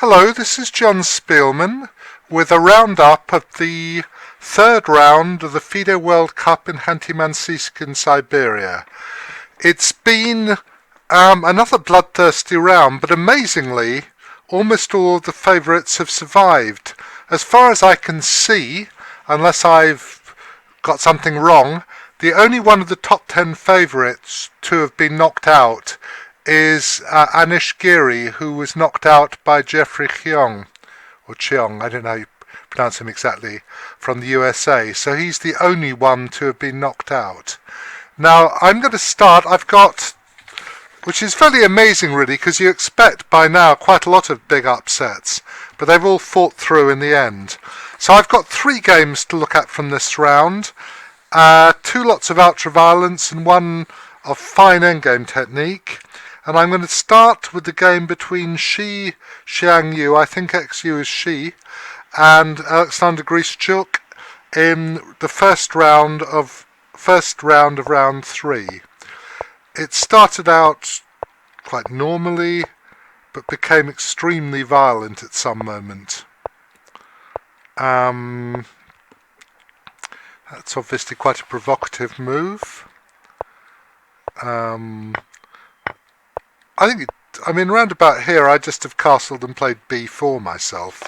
Hello, this is Jon Speelman with a roundup of the third round of the FIDE World Cup in Khanty-Mansiysk in Siberia. It's been another bloodthirsty round, but amazingly, almost all of the favourites have survived. As far as I can see, unless I've got something wrong, the only one of the top 10 favourites to have been knocked out is Anish Giri, who was knocked out by Jeffrey Cheong, I don't know how you pronounce him exactly, from the USA. So he's the only one to have been knocked out. Now, I'm going to start, which is fairly amazing really, because you expect by now quite a lot of big upsets, but they've all fought through in the end. So I've got 3 games to look at from this round, 2 lots of ultra-violence and 1 of fine endgame technique. And I'm going to start with the game between Shi Xiangyu, I think XU is Shi, and Alexander Grischuk in the first round of round 3. It started out quite normally, but became extremely violent at some moment. That's obviously quite a provocative move. Round about here I just have castled and played b4 myself,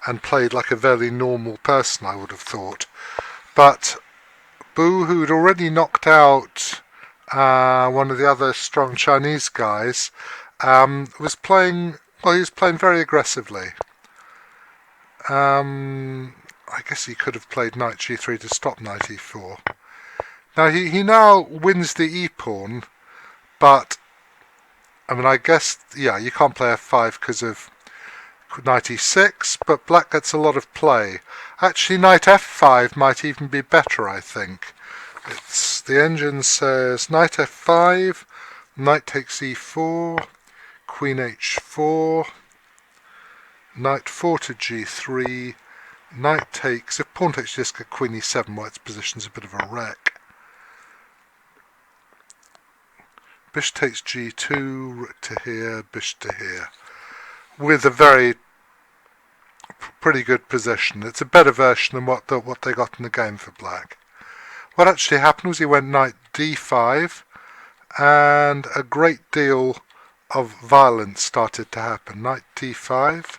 and played like a very normal person, I would have thought. But Bu, who'd already knocked out one of the other strong Chinese guys, was playing very aggressively. I guess he could have played knight g3 to stop knight e4. Now he now wins the e-pawn, but I guess, you can't play f5 because of knight e6, but black gets a lot of play. Actually, knight f5 might even be better, I think. The engine says knight f5, knight takes e4, queen h4, knight 4 to g3, knight takes, if pawn takes just get queen e7, white's position's a bit of a wreck. Bishop takes g2, rook to here, bishop to here, with a pretty good position. It's a better version than what they got in the game for black. What actually happened was he went knight d5, and a great deal of violence started to happen. Knight d5,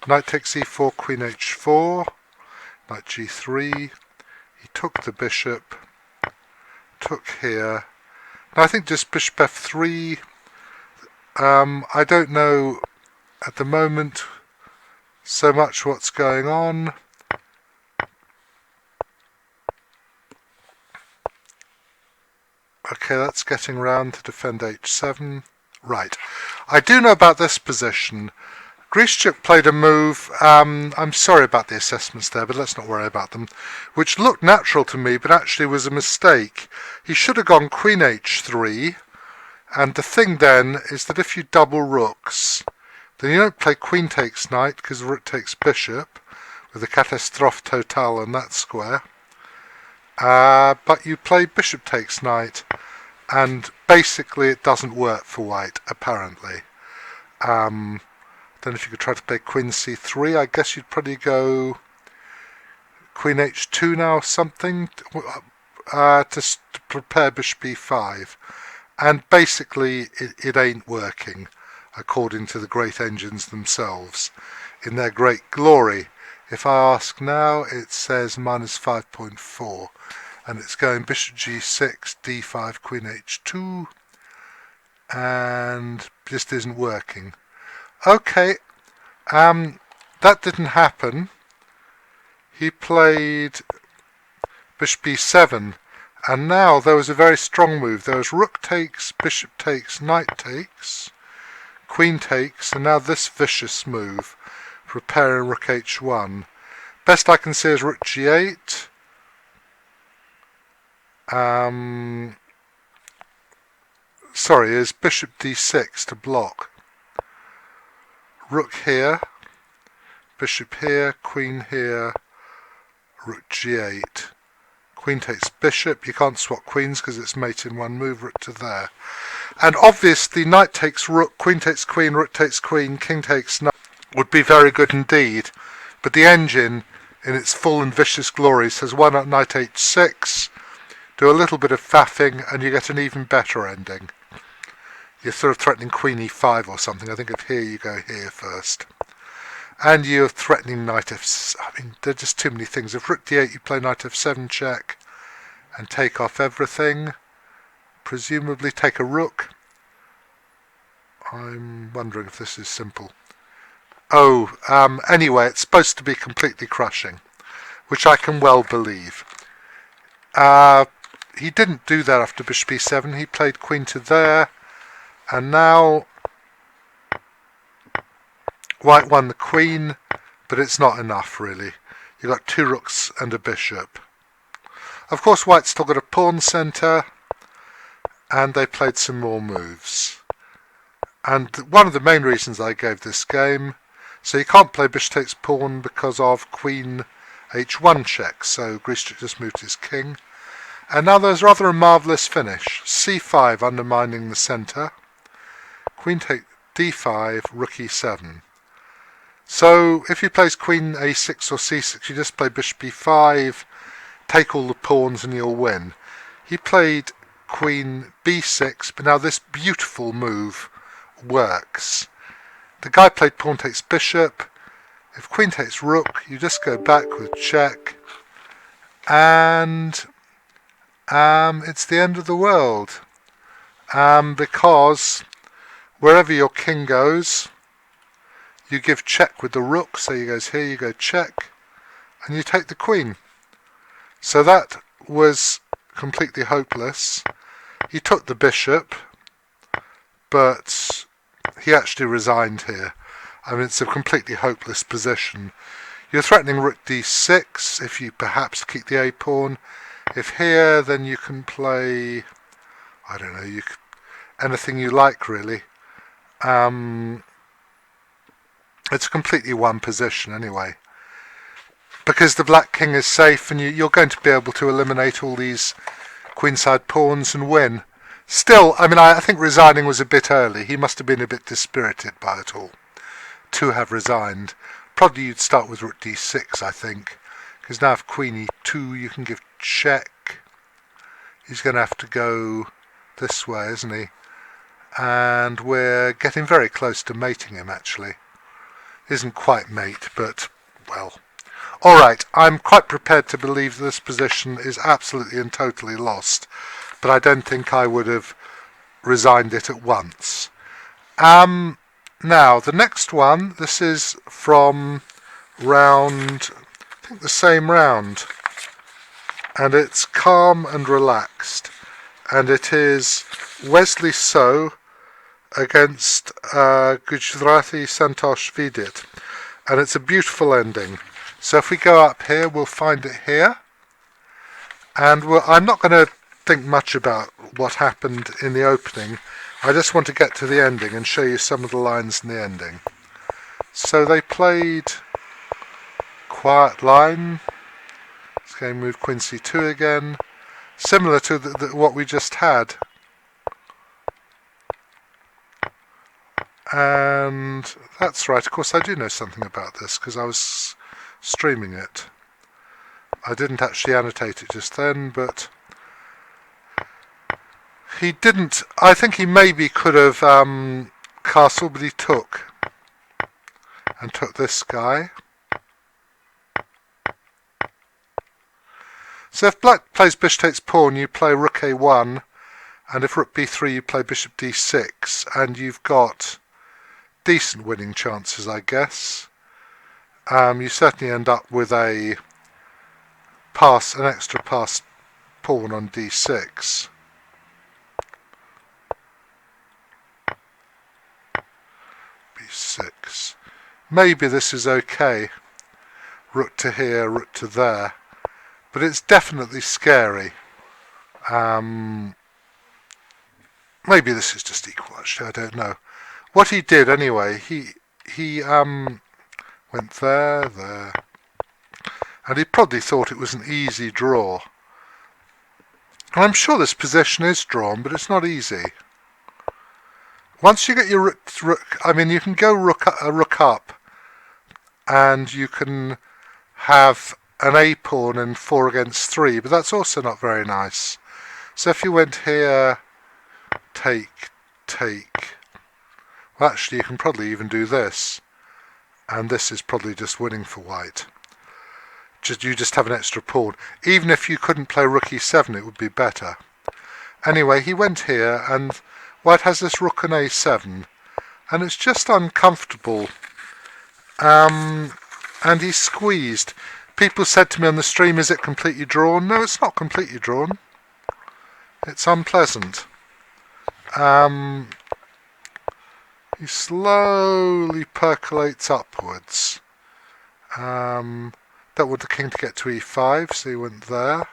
knight takes e4, queen h4, knight g3, he took the bishop, took here. Now I think just bishop f3, I don't know at the moment so much what's going on. Okay, that's getting round to defend h7. Right, I do know about this position. Grischuk played a move, I'm sorry about the assessments there, but let's not worry about them, which looked natural to me, but actually was a mistake. He should have gone queen h3, and the thing then is that if you double rooks, then you don't play queen takes knight, because rook takes bishop, with a catastrophe totale on that square, but you play bishop takes knight, and basically it doesn't work for white, apparently. Then if you could try to play queen c3, I guess you'd probably go queen h2 now, something, to prepare bishop e5. And basically it ain't working, according to the great engines themselves, in their great glory. If I ask now, it says minus 5.4, and it's going bishop g6, d5, queen h2, and just isn't working. Okay, that didn't happen. He played bishop e7, and now there was a very strong move. There was rook takes, bishop takes, knight takes, queen takes, and now this vicious move, preparing rook h1. Best I can see is rook g8. Is bishop d6 to block. Rook here, bishop here, queen here, rook g8. Queen takes bishop, you can't swap queens because it's mate in one move, rook to there. And obviously knight takes rook, queen takes queen, rook takes queen, king takes knight. would be very good indeed. But the engine, in its full and vicious glory, says why not knight h6, do a little bit of faffing, and you get an even better ending. You're sort of threatening queen e5 or something. I think if here you go here first. And you're threatening knight f6. I mean, there are just too many things. If rook d8, you play knight f7 check and take off everything. Presumably take a rook. I'm wondering if this is simple. Oh, anyway, it's supposed to be completely crushing, which I can well believe. He didn't do that after bishop e7. He played queen to there, and now white won the queen, but it's not enough, really. You've got two rooks and a bishop. Of course, white's still got a pawn centre, and they played some more moves. And one of the main reasons I gave this game, so you can't play bishop takes pawn because of queen h1 check, so Grischuk just moved his king. And now there's rather a marvellous finish. c5 undermining the centre, queen take d5, rook e7. So if he plays queen a6 or c6, you just play bishop e5, take all the pawns and you'll win. He played queen b6, but now this beautiful move works. The guy played pawn takes bishop. If queen takes rook, you just go back with check, and it's the end of the world, because wherever your king goes, you give check with the rook. So he goes here, you go check, and you take the queen. So that was completely hopeless. He took the bishop, but he actually resigned here. I mean, it's a completely hopeless position. You're threatening rook d6 if you perhaps keep the a pawn. If here, then you can play, I don't know, anything you like, really. It's completely one position anyway, because the black king is safe, and you're going to be able to eliminate all these queenside pawns and win. Still, I mean, I think resigning was a bit early. He must have been a bit dispirited by it all to have resigned. Probably you'd start with rook d6, I think, because now if queen e2, you can give check. He's going to have to go this way, isn't he? And we're getting very close to mating him, actually. Isn't quite mate, but, well. Alright, I'm quite prepared to believe this position is absolutely and totally lost, but I don't think I would have resigned it at once. Now, the next one, this is from round, I think the same round, and it's calm and relaxed, and it is Wesley So against Gujarati Santosh Vidit, and it's a beautiful ending. So if we go up here, we'll find it here, and I'm not going to think much about what happened in the opening. I just want to get to the ending and show you some of the lines in the ending. So they played quiet line. Let's go move queen c2 again, similar to what we just had. And that's right, of course I do know something about this because I was streaming it. I didn't actually annotate it just then, but he didn't. I think he maybe could have castle, but he took this guy. So if black plays bishop takes pawn, you play rook a1, and if rook b3, you play bishop d6, and you've got decent winning chances, I guess. You certainly end up with an extra pass pawn on d6. b6. Maybe this is okay. Rook to here, rook to there. But it's definitely scary. Maybe this is just equal, actually, I don't know. What he did anyway, he went there, and he probably thought it was an easy draw. And I'm sure this position is drawn, but it's not easy. Once you get your rook, I mean, you can go rook up and you can have an A pawn in 4 against 3, but that's also not very nice. So if you went here, take, take, well actually you can probably even do this, and this is probably just winning for white. You just have an extra pawn. Even if you couldn't play rook e7, it would be better. Anyway, he went here, and white has this rook on a7, and it's just uncomfortable. And he squeezed. People said to me on the stream, is it completely drawn? No, it's not completely drawn. It's unpleasant. He slowly percolates upwards. Don't want the king to get to e5, so he went there.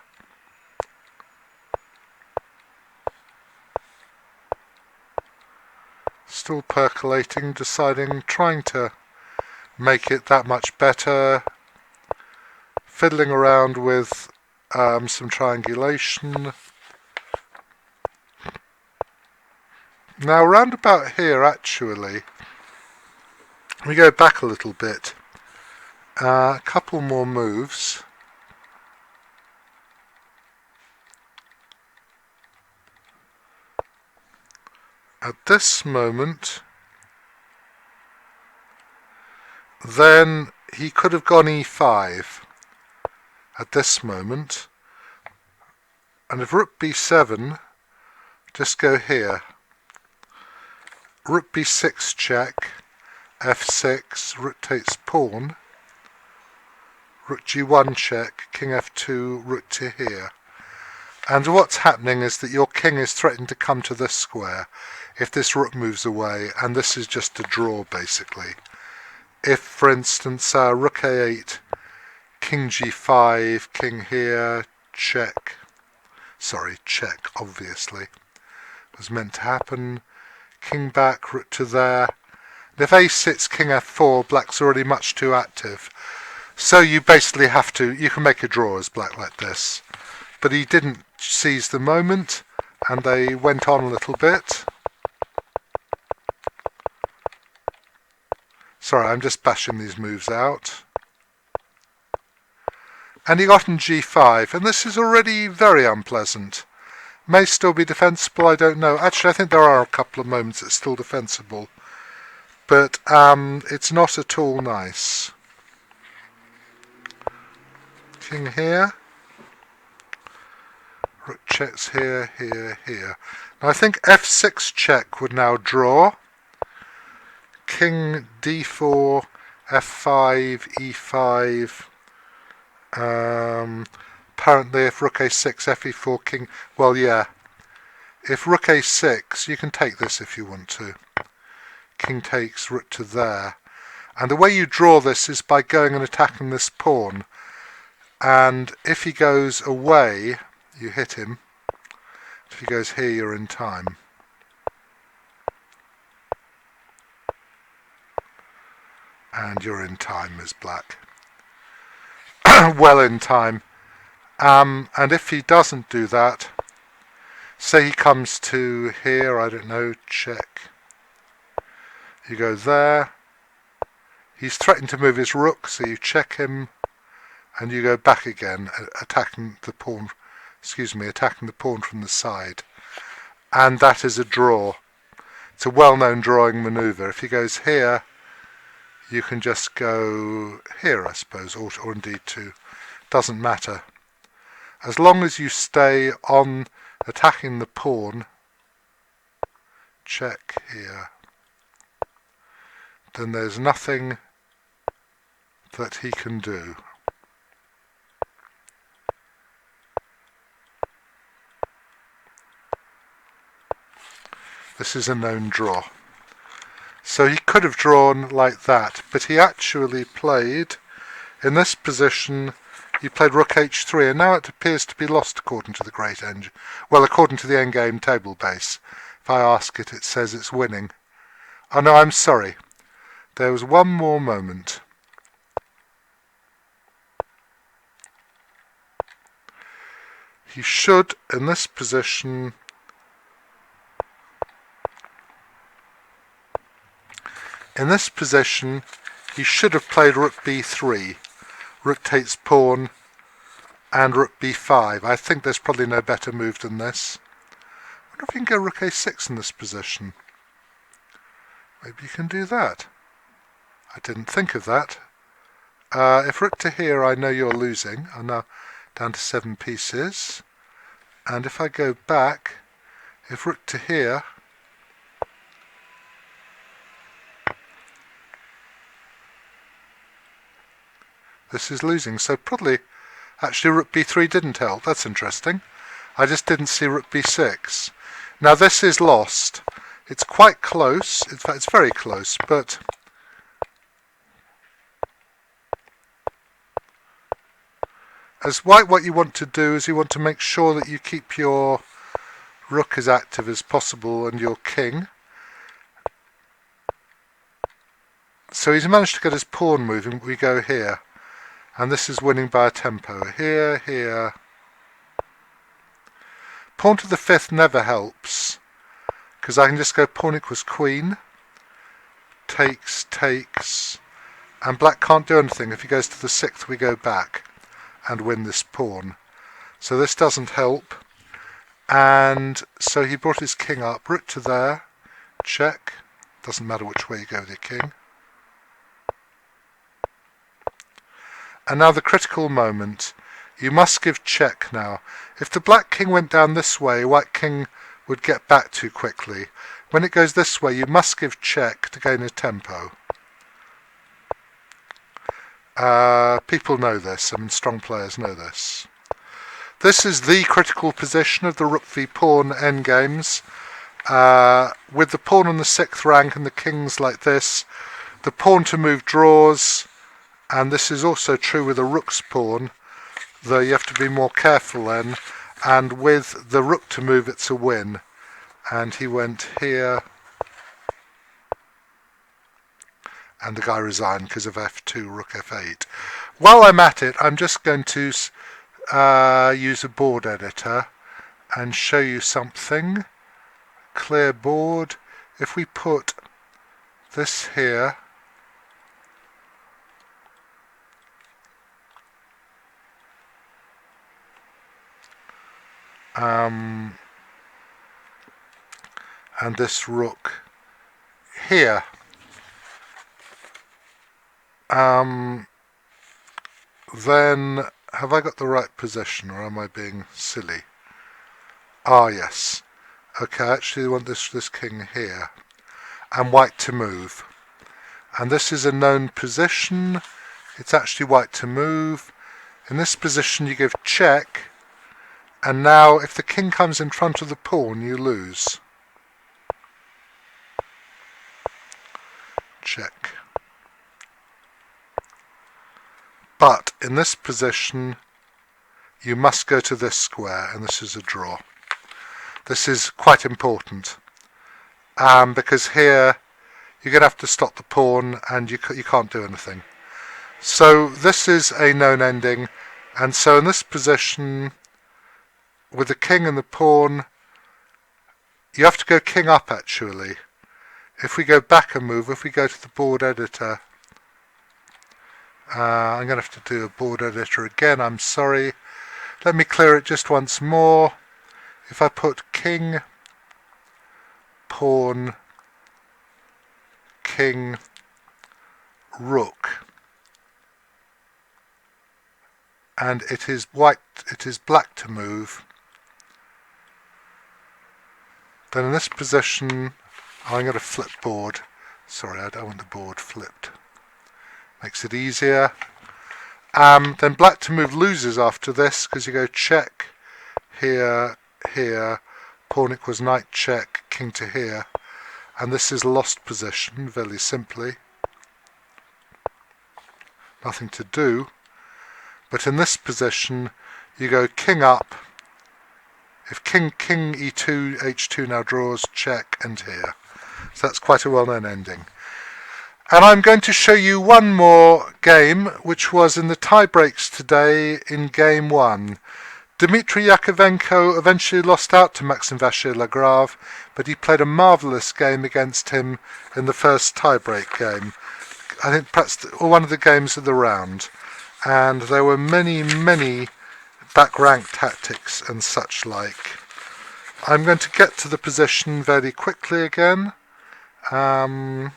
Still percolating, deciding, trying to make it that much better. Fiddling around with some triangulation. Now round about here actually, we go back a little bit. A couple more moves. At this moment, then he could have gone e5 at this moment, and if rook b7, just go here. Rook b6 check, f6, rook takes pawn, rook g1 check, king f2, rook to here. And what's happening is that your king is threatened to come to this square if this rook moves away, and this is just a draw basically. If, for instance, rook a8, king g5, king here, check. Sorry, check, obviously. Was meant to happen. King back, rook to there. And if a6, king f4, black's already much too active. So you basically have to, you can make a draw as black like this. But he didn't seize the moment, and they went on a little bit. Sorry, I'm just bashing these moves out. And he got in g5, and this is already very unpleasant. May still be defensible, I don't know. Actually, I think there are a couple of moments it's still defensible. But it's not at all nice. King here. Rook checks here, here, here. Now I think f6 check would now draw. King d4, f5, e5. Apparently if rook a6, fe4, king... Well, yeah. If rook a6, you can take this if you want to. King takes, rook to there. And the way you draw this is by going and attacking this pawn. And if he goes away, you hit him. If he goes here, you're in time. And you're in time as black. Well in time. And if he doesn't do that, say he comes to here, I don't know, check. You go there. He's threatened to move his rook, so you check him, and you go back again, attacking the pawn. Attacking the pawn from the side. And that is a draw. It's a well-known drawing manoeuvre. If he goes here, you can just go here, I suppose, or indeed two. Doesn't matter. As long as you stay on attacking the pawn, check here, then there's nothing that he can do. This is a known draw. So he could have drawn like that, but he actually played, in this position, he played rook h3, and now it appears to be lost according to the great engine. Well, according to the endgame table base. If I ask it, it says it's winning. Oh no, I'm sorry. There was one more moment. He should, in this position, he should have played rook b3. Rook takes pawn and rook b5. I think there's probably no better move than this. I wonder if you can go rook a6 in this position. Maybe you can do that. I didn't think of that. If rook to here, I know you're losing. I'm now down to 7 pieces. And if I go back, if rook to here, this is losing. So probably, actually rook b3 didn't help. That's interesting. I just didn't see rook b6. Now this is lost. It's quite close. In fact, it's very close, but as white, what you want to do is you want to make sure that you keep your rook as active as possible and your king. So he's managed to get his pawn moving. We go here, and this is winning by a tempo. Here, here. Pawn to the 5th never helps, because I can just go pawn equals queen, takes, takes, and black can't do anything. If he goes to the 6th, we go back and win this pawn. So this doesn't help, and so he brought his king up, rook to there, check, doesn't matter which way you go with your king. And now the critical moment. You must give check now. If the black king went down this way, white king would get back too quickly. When it goes this way, you must give check to gain a tempo. People know this. I mean, strong players know this. This is the critical position of the rook v pawn endgames. With the pawn on the 6th rank and the kings like this, the pawn to move draws, and this is also true with a rook's pawn, though you have to be more careful then. And with the rook to move, it's a win. And he went here, and the guy resigned because of f2, rook f8. While I'm at it, I'm just going to use a board editor and show you something. Clear board. If we put this here, and this rook here, then have I got the right position, or am I being silly? Ah, yes. Okay, I actually want this king here, and white to move. And this is a known position. It's actually white to move. In this position you give check, and now if the king comes in front of the pawn, you lose. Check. But in this position, you must go to this square, and this is a draw. This is quite important, because here you're going to have to stop the pawn, and you can't do anything. So this is a known ending, and so in this position, with the king and the pawn, you have to go king up actually. If we go back a move, if we go to the board editor, I'm going to have to do a board editor again, I'm sorry. Let me clear it just once more. If I put king, pawn, king, rook, and it is black to move, then in this position, I'm going to flip board. Sorry, I don't want the board flipped. Makes it easier. Then black to move loses after this, because you go check, here, here, pawn equals knight check, king to here. And this is lost position, very simply. Nothing to do. But in this position, you go king up. If king e2, h2 now draws, check, and here. So that's quite a well-known ending. And I'm going to show you one more game, which was in the tie breaks today in game 1. Dmitry Yakovenko eventually lost out to Maxime Vachier-Lagrave, but he played a marvellous game against him in the first tie-break game. I think perhaps one of the games of the round, and there were many back rank tactics and such like. I'm going to get to the position very quickly again. I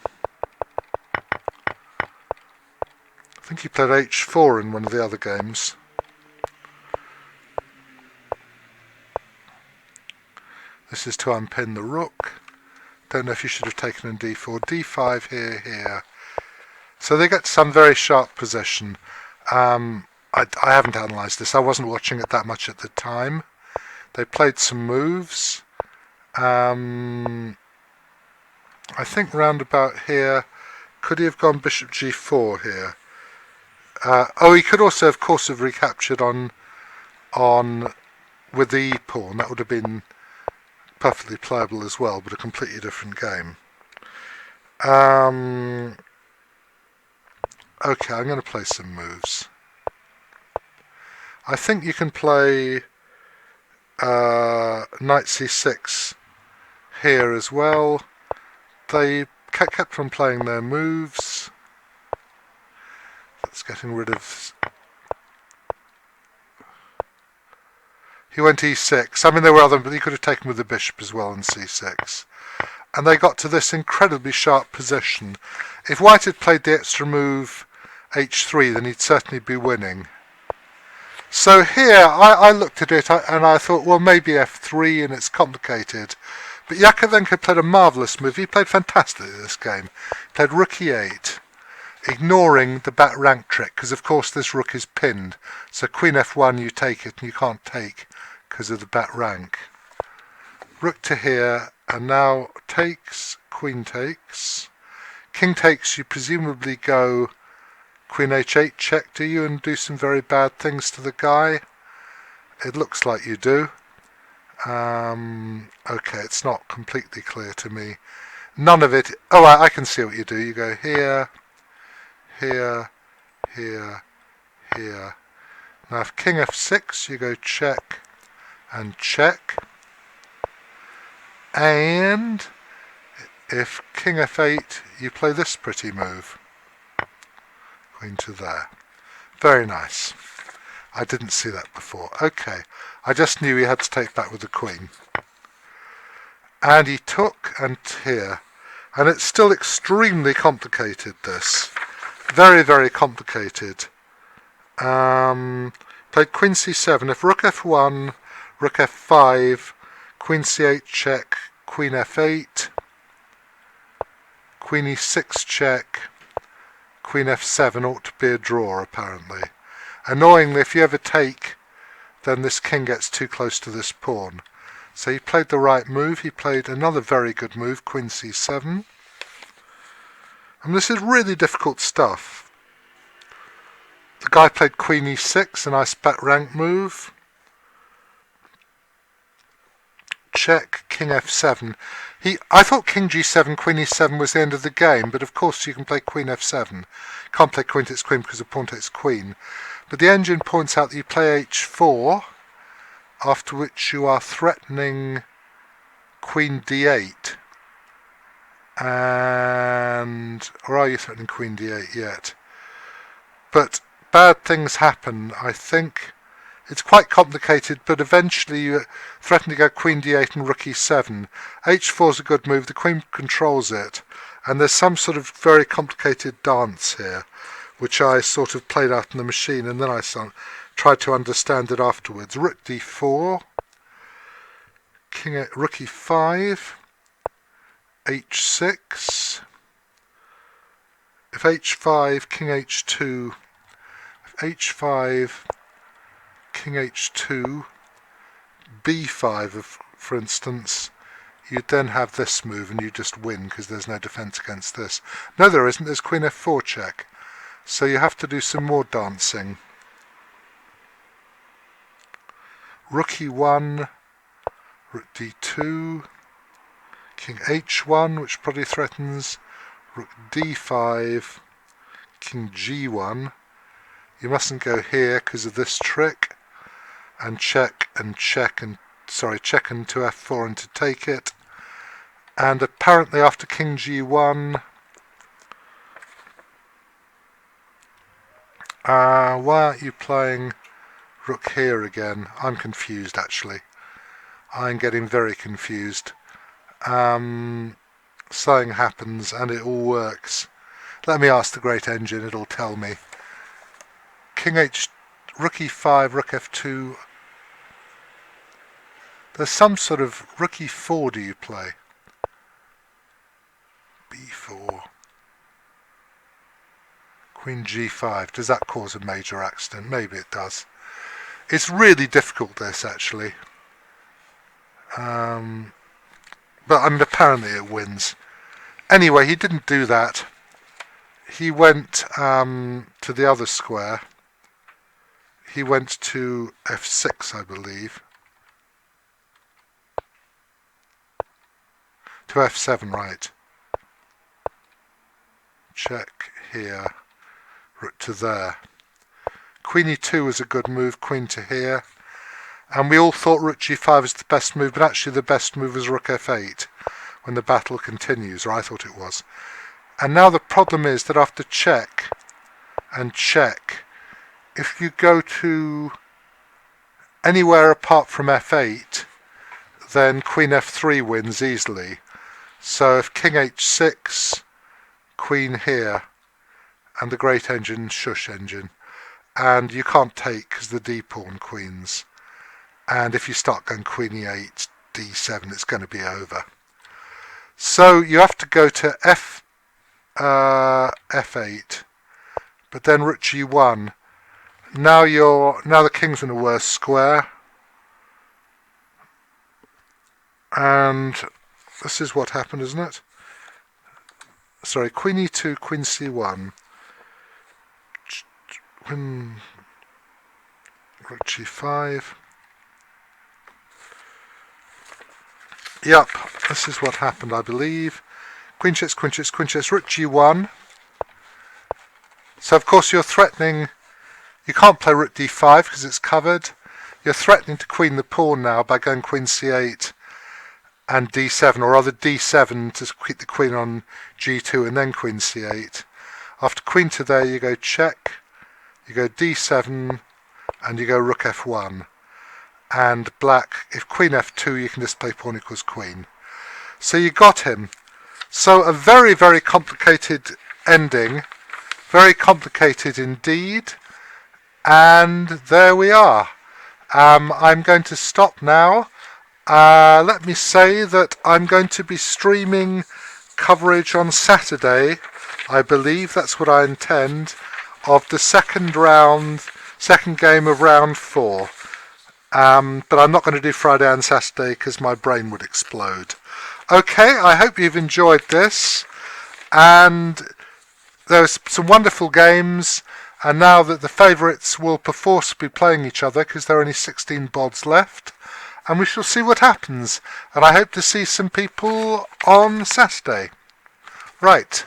think he played h4 in one of the other games. This is to unpin the rook. Don't know if you should have taken in d4. d5 here. So they get some very sharp position. I haven't analysed this. I wasn't watching it that much at the time. They played some moves. I think round about here. Could he have gone bishop g4 here? He could also, of course, have recaptured on with the e-pawn. That would have been perfectly playable as well, but a completely different game. Okay, I'm going to play some moves. I think you can play knight c6 here as well. They kept on playing their moves. That's getting rid of... He went e6. I mean, there were other, but he could have taken with the bishop as well in c6. And they got to this incredibly sharp position. If White had played the extra move h3, then he'd certainly be winning. So here, I looked at it and I thought, well, maybe f3 and it's complicated. But Yakovenko played a marvellous move. He played fantastically this game. He played rook e8, ignoring the back rank trick, because of course this rook is pinned. So queen f1, you take it, and you can't take because of the back rank. Rook to here, and now takes, queen takes. King takes, you presumably go queen h8 check, do you, and do some very bad things to the guy? It looks like you do. Okay, it's not completely clear to me. None of it... Oh, I can see what you do. You go here, here. Now if king f6, you go check and check. And if king f8, you play this pretty move. Queen to there. Very nice. I didn't see that before. Okay, I just knew he had to take back with the queen. And he took and here. And it's still extremely complicated, this. Very complicated. Played queen c7. If rook f1, rook f5, queen c8 check, queen f8, queen e6 check, queen f7 ought to be a draw, apparently. Annoyingly, if you ever take, then this king gets too close to this pawn. So he played the right move. He played another very good move, queen c7. And this is really difficult stuff. The guy played queen e6, a nice back rank move. Check, king f7. I thought king g7, queen e7 was the end of the game, but of course you can play queen f7. Can't play queen takes queen because the pawn takes queen. But the engine points out that you play h4, after which you are threatening queen d8. Or are you threatening queen d8 yet? But bad things happen, I think. It's quite complicated, but eventually you threaten to go queen d8 and rook e7. h4 is a good move, the queen controls it, and there's some sort of very complicated dance here, which I sort of played out in the machine, and then I tried to understand it afterwards. Rook d4, rook e5, h6, if h5, king h2, if h5, king h2, b5, for instance, you'd then have this move and you just win because there's no defense against this. No, there isn't. There's queen f4 check. So you have to do some more dancing. Rook e1, rook d2, king h1, which probably threatens, rook d5, king g1. You mustn't go here because of this trick. And check and check and check into f4 and to take it. And apparently after king g1, Why aren't you playing rook here again? I'm confused, actually. I'm getting very confused. Something happens and it all works. Let me ask the great engine, it'll tell me. King H, rook e5, rook f2. There's some sort of rook e4 do you play? b4. Queen g5. Does that cause a major accident? Maybe it does. It's really difficult, this, actually. But I mean, apparently it wins. Anyway, he didn't do that. He went to the other square. He went to f6, I believe. To f7, right. Check here. Rook to there. Queen e2 was a good move, queen to here. And we all thought rook g5 was the best move, but actually the best move was rook f8 when the battle continues, or I thought it was. And now the problem is that after check and check, if you go to anywhere apart from f8, then queen f3 wins easily. So if king h6, queen here, and the great engine, shush engine, and you can't take because the d-pawn queens. And if you start going queen e8, d7, it's going to be over. So you have to go to f8, but then rook g1. Now the king's in a worse square, and this is what happened, isn't it? Sorry, queen e2, queen c1, rook g5. Yep, this is what happened, I believe. Queen checks, queen checks, queen checks, rook g1. So of course you're threatening, you can't play rook d5 because it's covered. You're threatening to queen the pawn now by going queen c8 and d7, or rather d7 to keep the queen on g2 and then queen c8. After queen to there you go check, you go d7 and you go rook f1. And black, if queen f2, you can just play pawn equals queen. So you got him. So a very, very complicated ending. Very complicated indeed. And there we are. I'm going to stop now. Let me say that I'm going to be streaming coverage on Saturday. I believe that's what I intend, of the second game of round 4. But I'm not going to do Friday and Saturday because my brain would explode. Okay, I hope you've enjoyed this. And there's some wonderful games. And now that the favourites will perforce be playing each other because there are only 16 bods left. And we shall see what happens. And I hope to see some people on Saturday. Right.